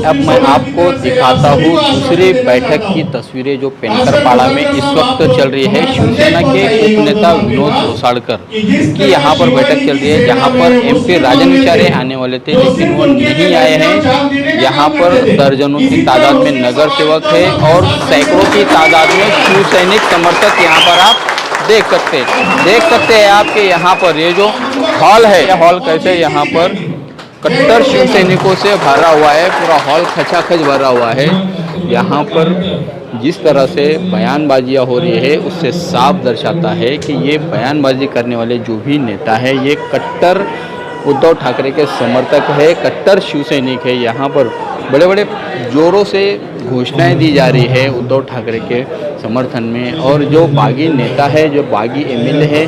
अब मैं आपको दिखाता हूँ दूसरी बैठक की तस्वीरें जो पेनकरपाड़ा में इस वक्त चल रही है। शिवसेना के उपनेता विनोद घोसाड़कर की यहाँ पर बैठक चल रही है, जहाँ पर MP राजन विचारे आने वाले थे लेकिन वो नहीं आए हैं। यहाँ पर दर्जनों की तादाद में नगर सेवक है और सैकड़ों की तादाद में शिव सैनिक समर्थक यहाँ पर आप देख सकते हैं आपके यहाँ पर ये जो हॉल है, ये हॉल कैसे यहाँ पर कट्टर शिव सैनिकों से भरा हुआ है। पूरा हॉल खचाखच भरा हुआ है। यहाँ पर जिस तरह से बयानबाजियाँ हो रही है उससे साफ दर्शाता है कि ये बयानबाजी करने वाले जो भी नेता है ये कट्टर उद्धव ठाकरे के समर्थक है, कट्टर शिव सैनिक है। यहाँ पर बड़े बड़े जोरों से घोषणाएं दी जा रही है उद्धव ठाकरे के समर्थन में, और जो बागी नेता है, जो बागी MLA है,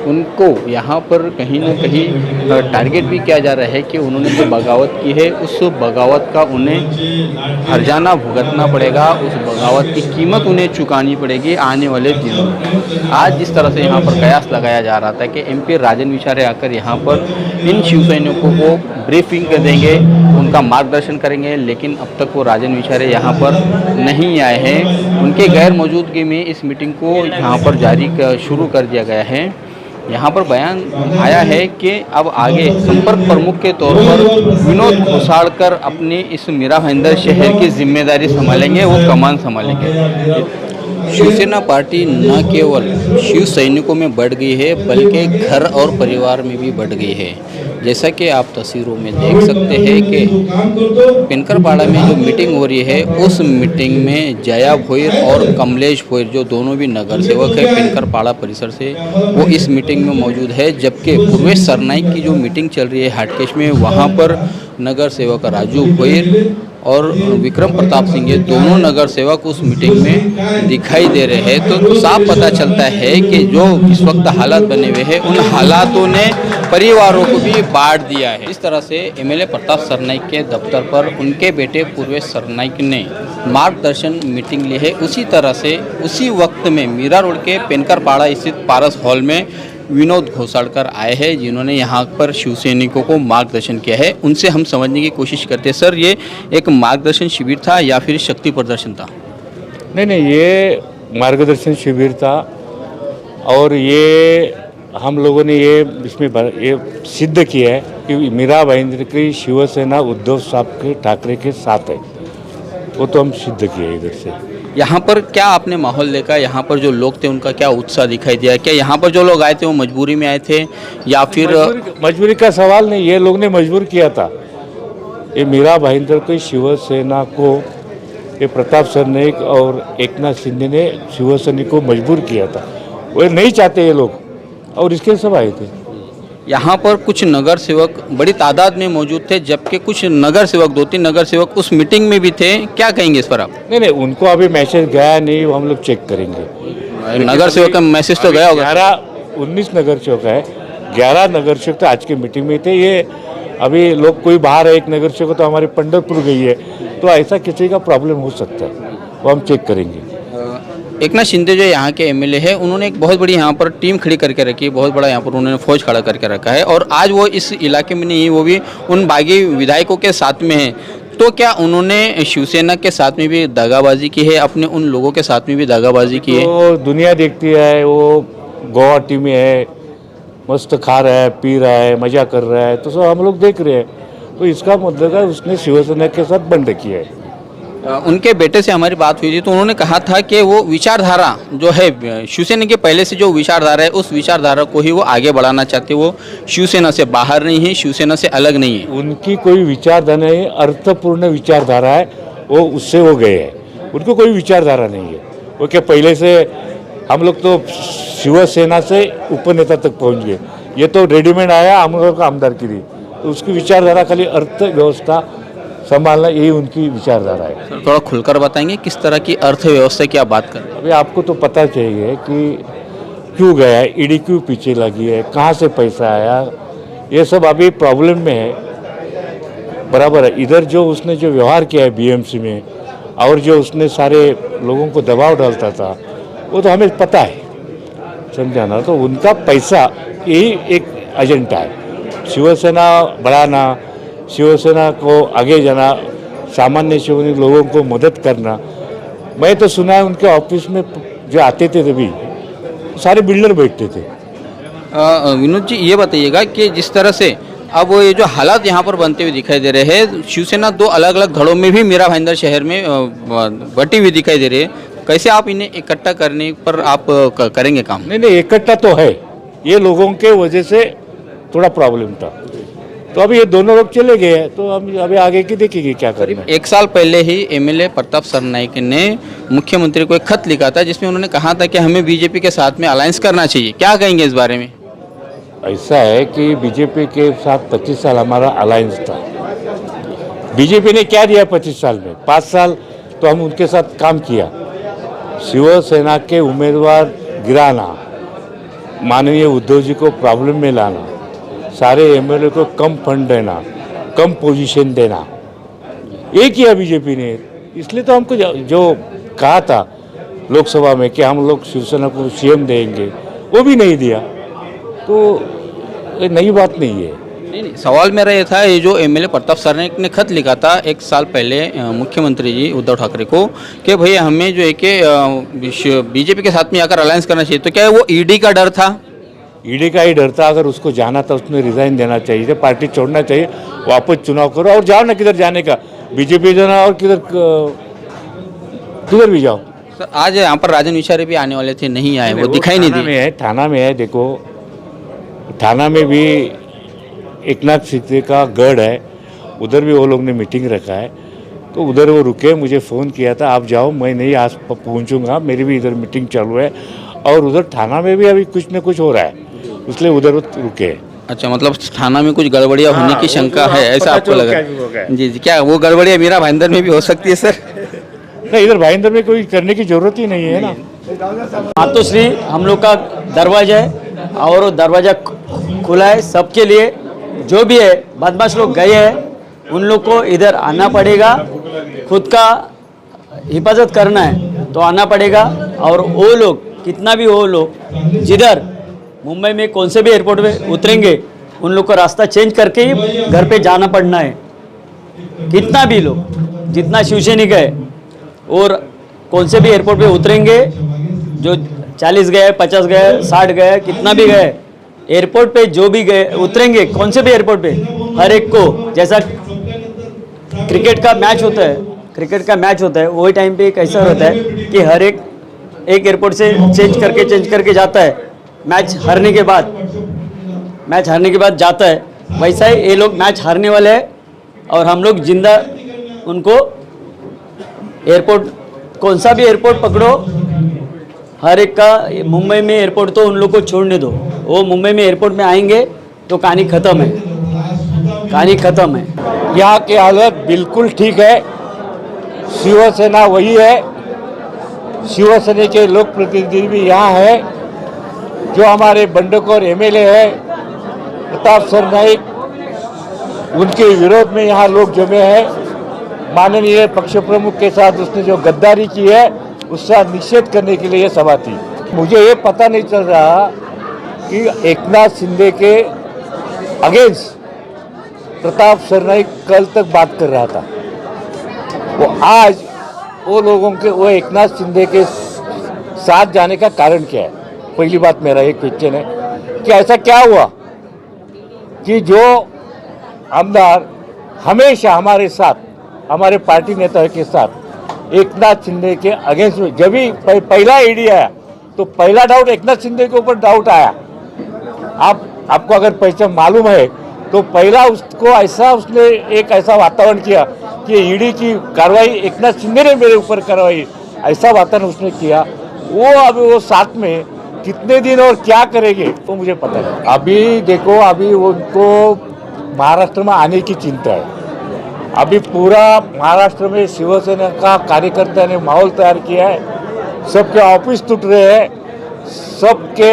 उनको यहाँ पर कहीं ना कहीं टारगेट भी किया जा रहा है कि उन्होंने जो बगावत की है उस बगावत का उन्हें हर्जाना भुगतना पड़ेगा, उस बगावत की कीमत उन्हें चुकानी पड़ेगी आने वाले दिनों में। आज जिस तरह से यहाँ पर कयास लगाया जा रहा था कि MP राजन विचारे आकर यहाँ पर इन शिव सैनिकों को ब्रीफिंग कर देंगे, उनका मार्गदर्शन करेंगे, लेकिन अब तक वो राजन विचारे यहाँ पर नहीं आए हैं। उनके गैर मौजूदगी में इस मीटिंग को यहाँ पर शुरू कर दिया गया है। यहाँ पर बयान आया है कि अब आगे संपर्क प्रमुख के तौर पर विनोद घोसाड़कर अपनी इस मीरा भाईंदर शहर की जिम्मेदारी संभालेंगे, वो कमान संभालेंगे। शिवसेना पार्टी न केवल शिव सैनिकों में बढ़ गई है बल्कि घर और परिवार में भी बढ़ गई है। जैसा कि आप तस्वीरों में देख सकते हैं कि पेनकरपाड़ा में जो मीटिंग हो रही है उस मीटिंग में जया भोईर और कमलेश भोईर, जो दोनों भी नगर सेवक है पेनकरपाड़ा परिसर से, वो इस मीटिंग में मौजूद है। जबकि पूर्वेश सरनाइक की जो मीटिंग चल रही है हाटकेश में, वहाँ पर नगर सेवक राजू भोईर और विक्रम प्रताप सिंह, ये दोनों नगर सेवक उस मीटिंग में दिखाई दे रहे हैं। तो साफ पता चलता है कि जो इस वक्त हालात बने हुए हैं उन हालातों ने परिवारों को भी बांट दिया है। इस तरह से MLA प्रताप सरनाइक के दफ्तर पर उनके बेटे पूर्वेश सरनाइक ने मार्गदर्शन मीटिंग ली है। उसी तरह से उसी वक्त में मीरा रोड के पेनकरपाड़ा स्थित पारस हॉल में विनोद घोसाड़कर आए हैं, जिन्होंने यहाँ पर शिव सैनिकों को मार्गदर्शन किया है। उनसे हम समझने की कोशिश करते हैं। सर, ये एक मार्गदर्शन शिविर था या फिर शक्ति प्रदर्शन था? नहीं, ये मार्गदर्शन शिविर था और ये हम लोगों ने ये सिद्ध किया है कि मीरा भाईंदर की शिवसेना उद्धव साहब के ठाकरे के साथ है। वो तो हम सिद्ध किए इधर से। यहाँ पर क्या आपने माहौल देखा? यहाँ पर जो लोग थे उनका क्या उत्साह दिखाई दिया? क्या यहाँ पर जो लोग आए थे वो मजबूरी में आए थे या फिर मजबूरी का सवाल नहीं, ये लोग ने मजबूर किया था। ये मीरा भाईंदर की शिवसेना को ये प्रताप सरनाइक और एकनाथ शिंदे ने शिवसेना को मजबूर किया था। वो नहीं चाहते ये लोग, और इसके सब आए थे। यहाँ पर कुछ नगर सेवक बड़ी तादाद में मौजूद थे, जबकि कुछ नगर सेवक, 2-3 नगर सेवक उस मीटिंग में भी थे। क्या कहेंगे इस पर आप? नहीं, उनको अभी मैसेज गया नहीं, वो हम लोग चेक करेंगे। नगर सेवक का मैसेज तो गया होगा। 19 नगर सेवक है, 11 नगर सेवक तो आज की मीटिंग में थे। ये अभी लोग कोई बाहर है, एक नगर सेवक तो हमारे पंढरपुर गई है, तो ऐसा किसी का प्रॉब्लम हो सकता है, वो हम चेक करेंगे। एकनाथ शिंदे जो यहाँ के MLA है, उन्होंने एक बहुत बड़ी यहाँ पर टीम खड़ी करके रखी है, बहुत बड़ा यहाँ पर उन्होंने फौज खड़ा करके रखा है, और आज वो इस इलाके में नहीं है, वो भी उन बागी विधायकों के साथ में है। तो क्या उन्होंने शिवसेना के साथ में भी दागाबाजी की है, अपने उन लोगों के साथ में भी दागाबाजी की है? तो दुनिया देखती है, वो गुवाहाटी में है, मस्त खा रहा है, पी रहा है, मजा कर रहा है, तो सब हम लोग देख रहे हैं। तो इसका मतलब है उसने शिवसेना के साथ बंद किया है। उनके बेटे से हमारी बात हुई थी तो उन्होंने कहा था कि वो विचारधारा जो है शिवसेना के पहले से जो विचारधारा है उस विचारधारा को ही वो आगे बढ़ाना चाहते, वो शिवसेना से बाहर नहीं है, शिवसेना से अलग नहीं है। उनकी कोई विचारधारा नहीं, अर्थपूर्ण विचारधारा है, वो उससे हो गए हैं। उनको कोई विचारधारा नहीं है। वो क्या पहले से हम लोग तो शिवसेना से उपनेता तक पहुँच गए, ये तो रेडीमेड आया, हम लोग का आमदार की दी। तो उसकी विचारधारा खाली अर्थव्यवस्था संभालना, यही उनकी विचारधारा है। सर, थोड़ा खुलकर बताएंगे किस तरह की अर्थव्यवस्था की आप बात कर रहे हैं? अभी आपको तो पता चाहिए कि क्यों गया है, ईडी क्यों पीछे लगी है, कहाँ से पैसा आया, ये सब अभी प्रॉब्लम में है। बराबर है, इधर जो उसने जो व्यवहार किया है BMC में, और जो उसने सारे लोगों को दबाव डालता था, वो तो हमें पता है, समझाना। तो उनका पैसा यही एक एजेंडा है, शिवसेना बढ़ाना, शिवसेना को आगे जाना, सामान्य श्रेणी लोगों को मदद करना। मैं तो सुना है उनके ऑफिस में जो आते थे तभी सारे बिल्डर बैठते थे। विनोद जी ये बताइएगा कि जिस तरह से अब ये जो हालात यहाँ पर बनते हुए दिखाई दे रहे हैं, शिवसेना दो अलग अलग धड़ों में भी मीरा भाईंदर शहर में बटी हुई दिखाई दे रही है, कैसे आप इन्हें इकट्ठा करने पर आप करेंगे काम? नहीं, इकट्ठा तो है, ये लोगों के वजह से थोड़ा प्रॉब्लम था, तो अभी ये दोनों लोग चले गए हैं, तो हम अभी आगे की देखेंगे क्या करना है। एक साल पहले ही एमएलए प्रताप सरनाईक ने मुख्यमंत्री को एक खत लिखा था जिसमें उन्होंने कहा था कि हमें बीजेपी के साथ में अलायंस करना चाहिए, क्या कहेंगे इस बारे में? ऐसा है कि बीजेपी के साथ 25 साल हमारा अलायंस था। बीजेपी ने क्या दिया 25 साल में? 5 साल तो हम उनके साथ काम किया। शिवसेना के उम्मीदवार गिराना, माननीय उद्धव जी को प्रॉब्लम में लाना, सारे एमएलए को कम फंड देना, कम पोजीशन देना, ये किया बीजेपी ने। इसलिए तो हमको जो कहा था लोकसभा में कि हम लोग शिवसेना को सीएम देंगे, वो भी नहीं दिया, तो ये नई बात नहीं है। नहीं, सवाल मेरा ये था, ये जो एमएलए प्रताप सरनाईक ने खत लिखा था एक साल पहले मुख्यमंत्री जी उद्धव ठाकरे को कि भैया हमें जो है कि बीजेपी के साथ में आकर अलायंस करना चाहिए, तो क्या वो ईडी का डर था? ईडी का ही डर था। अगर उसको जाना था उसने रिजाइन देना चाहिए, पार्टी छोड़ना चाहिए, वापस चुनाव करो और जाओ ना, किधर जाने का, बीजेपी जाना और किधर भी जाओ। सर आज यहाँ पर राजन विचारे भी आने वाले थे, नहीं आए, वो दिखाई नहीं दिए। थाना में है, देखो थाना में भी एकनाथ शिंदे का गढ़ है, उधर भी वो लोग ने मीटिंग रखा है, तो उधर वो रुके, मुझे फ़ोन किया था आप जाओ, मैं नहीं आज पहुँचूँगा, मेरी भी इधर मीटिंग चालू है, और उधर थाना में भी अभी कुछ न कुछ हो रहा है, इसलिए उधर रुके। अच्छा, मतलब थाना में कुछ गड़बड़ियाँ होने की शंका है, ऐसा आपको लग रहा है? जी जी, क्या वो गड़बड़ियाँ मीरा भाईंदर में भी हो सकती है सर? नहीं, इधर भाईंदर में कोई करने की जरूरत ही नहीं है ना। मातोश्री हम लोग का दरवाजा है और दरवाजा खुला है सबके लिए। जो भी है बदमाश लोग गए हैं, उन लोग को इधर आना पड़ेगा, खुद का हिफाजत करना है तो आना पड़ेगा। और वो लोग कितना भी वो लोग जिधर मुंबई में कौन से भी एयरपोर्ट में उतरेंगे, उन लोग को रास्ता चेंज करके ही घर पे जाना पड़ना है। कितना भी लोग, जितना शिवसैनिक है और कौन से भी एयरपोर्ट पे उतरेंगे, जो 40 गए, 50 गए, 60 गए, कितना भी गए, एयरपोर्ट पे जो भी गए उतरेंगे, कौन से भी एयरपोर्ट पे, हर एक को जैसा क्रिकेट का मैच होता है, वही टाइम पे कैसा होता है कि हर एक एयरपोर्ट से चेंज करके जाता है, मैच हारने के बाद जाता है। वैसा ही ये लोग मैच हारने वाले हैं और हम लोग जिंदा उनको एयरपोर्ट, कौन सा भी एयरपोर्ट पकड़ो, हर एक का, मुंबई में एयरपोर्ट तो उन लोग को छोड़ने दो, वो मुंबई में एयरपोर्ट में आएंगे तो कहानी ख़त्म है। यहाँ की हालत बिल्कुल ठीक है, शिवसेना वही है, शिवसेना के लोक प्रतिनिधि भी यहाँ है, जो हमारे बंडखोर एमएलए है प्रताप सरनाईक, उनके विरोध में यहाँ लोग जमे हैं। माननीय पक्ष प्रमुख के साथ उसने जो गद्दारी की है उसका निषेध करने के लिए ये सभा थी। मुझे ये पता नहीं चल रहा कि एकनाथ शिंदे के अगेंस्ट प्रताप सरनाईक कल तक बात कर रहा था, वो आज वो लोगों के, वो एकनाथ शिंदे के साथ जाने का कारण क्या है? पहली बात मेरा एक क्वेश्चन है कि ऐसा क्या हुआ कि जो आमदार हमेशा हमारे साथ, हमारे पार्टी नेता के साथ एकनाथ शिंदे के अगेंस्ट में, जब भी पहला ईडी आया तो पहला डाउट एकनाथ शिंदे के ऊपर डाउट आया। आपको अगर पहचान मालूम है तो पहला उसको ऐसा, उसने एक ऐसा वातावरण किया कि ईडी की कार्रवाई एकनाथ शिंदे ने मेरे ऊपर करवाई, ऐसा वातावरण उसने किया। वो अभी वो साथ में कितने दिन और क्या करेंगे तो मुझे पता नहीं। अभी देखो, अभी उनको महाराष्ट्र में आने की चिंता है। अभी पूरा महाराष्ट्र में शिवसेना का कार्यकर्ता ने माहौल तैयार किया है, सबके ऑफिस टूट रहे हैं, सबके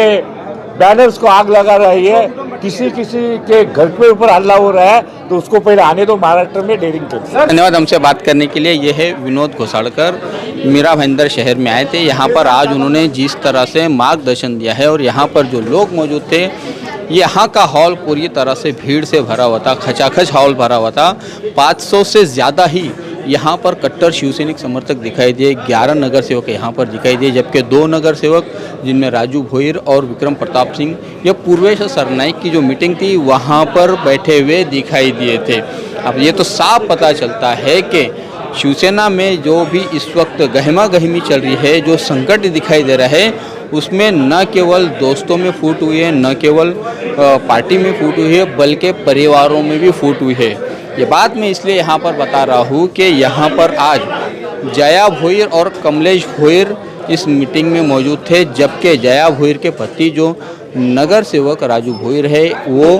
बैनर्स को आग लगा रही है, किसी के घर के ऊपर हल्ला हो रहा है, तो उसको पहले आने दो महाराष्ट्र में डेरिंग कर। धन्यवाद हमसे बात करने के लिए। ये है विनोद घोसाड़कर, मीरा भाईंदर शहर में आए थे। यहाँ पर आज उन्होंने जिस तरह से मार्गदर्शन दिया है और यहाँ पर जो लोग मौजूद थे, यहाँ का हॉल पूरी तरह से भीड़ से भरा हुआ था, खचाखच हॉल भरा हुआ था। 500 से ज़्यादा ही यहाँ पर कट्टर शिवसैनिक समर्थक दिखाई दिए, 11 नगर सेवक यहाँ पर दिखाई दिए, जबकि 2 नगर सेवक जिनमें राजू भोईर और विक्रम प्रताप सिंह, ये पूर्वेश सरनाइक की जो मीटिंग थी वहाँ पर बैठे हुए दिखाई दिए थे। अब ये तो साफ पता चलता है कि शिवसेना में जो भी इस वक्त गहमा गहमी चल रही है, जो संकट दिखाई दे रहा है, उसमें न केवल दोस्तों में फूट हुई है, न केवल पार्टी में फूट हुई है, बल्कि परिवारों में भी फूट हुई है। ये बात मैं इसलिए यहाँ पर बता रहा हूँ कि यहाँ पर आज जया भोईर और कमलेश भोईर इस मीटिंग में मौजूद थे, जबकि जया भोईर के पति जो नगर सेवक राजू भोईर है वो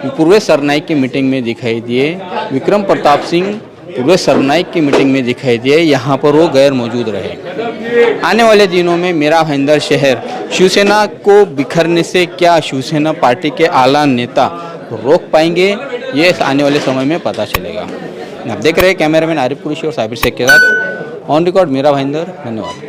पूर्वेश सरनाइक की मीटिंग में दिखाई दिए, विक्रम प्रताप सिंह पूर्वेश सरनाइक की मीटिंग में दिखाई दिए, यहाँ पर वो गैर मौजूद रहे। आने वाले दिनों में मेरा भाईंदर शहर शिवसेना को बिखरने से क्या शिवसेना पार्टी के आला नेता रोक पाएंगे, ये आने वाले समय में पता चलेगा। आप देख रहे हैं कैमरामैन आरिफ कुरैशी और साबिर शेख के साथ ऑन रिकॉर्ड मेरा भाईंदर। धन्यवाद।